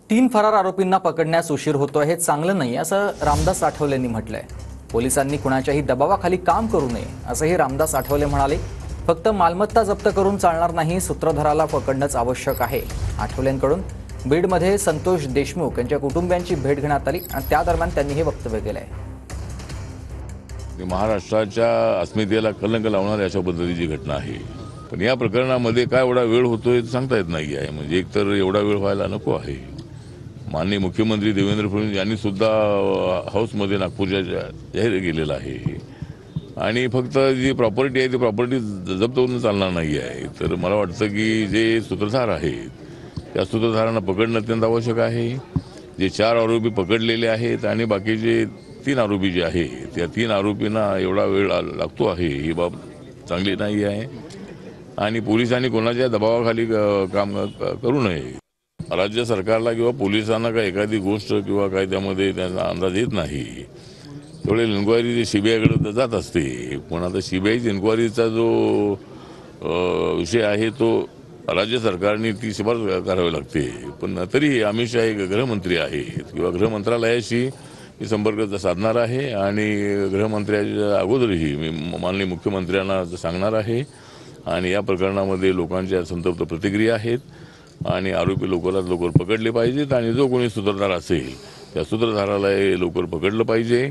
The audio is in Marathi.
तीन फरार आरोपींना पकडण्यास उशीर होतोय हे चांगलं नाही असं रामदास आठवलेंनी म्हटलंय। पोलिसांनी कुणाच्याही दबावाखाली काम करू नये असंही रामदास आठवले म्हणाले। फक्त मालमत्ता जप्त करून चालणार नाही, सूत्रधाराला पकडणंच आवश्यक आहे। आठवलेंकडून बीडमध्ये संतोष देशमुख यांच्या कुटुंबियांची भेट घेण्यात आली आणि त्या दरम्यान त्यांनी हे वक्तव्य केलंय। महाराष्ट्राच्या अस्मितेला कलंक लावणारी अशा पद्धतीची घटना आहे। पण या प्रकरणामध्ये काय एवढा वेळ होतोय सांगता येत नाही आहे। म्हणजे एकतर एवढा वेळ व्हायला नको आहे। माननीय मुख्यमंत्री देवेंद्र फडणवीस यांनी सुद्धा हाऊसमध्ये नागपूरच्या जाहीर केलेला आहे आणि फक्त जी प्रॉपर्टी आहे ती प्रॉपर्टी जप्त करून चालणार नाही आहे। तर मला वाटतं की जे सूत्रधार आहेत त्या सूत्रधारांना पकडणं अत्यंत आवश्यक आहे। जे 4 आरोपी पकडलेले आहेत आणि बाकीचे 3 आरोपी जे आहेत त्या 3 आरोपींना एवढा वेळ लागतो आहे ही बाब चांगली नाही आहे आणि पोलिसांनी कोणाच्या दबावाखाली काम करू नये। राज्य सरकारला किंवा पोलिसांना काय एखादी गोष्ट किंवा काय त्यामध्ये त्यांचा अंदाज येत नाही, तेवढे इन्क्वायरी सीबीआयकडे जात असते। पण आता सीबीआयची इन्क्वायरीचा जो विषय आहे तो राज्य सरकारने ती शिफारस करावी लागते। पण तरीही अमित शाह हे गृहमंत्री आहेत किंवा गृह मंत्रालयाशी मी संपर्क साधणार आहे आणि गृहमंत्र्याच्या अगोदरही मी माननीय मुख्यमंत्र्यांना सांगणार आहे आणि या प्रकरणामध्ये लोकांच्या संतप्त प्रतिक्रिया आहेत आणि आरोपी लवकरात लवकर पकडले पाहिजेत आणि जो कोणी सूत्रधार असेल त्या सूत्रधाराला लवकर पकडलं पाहिजे।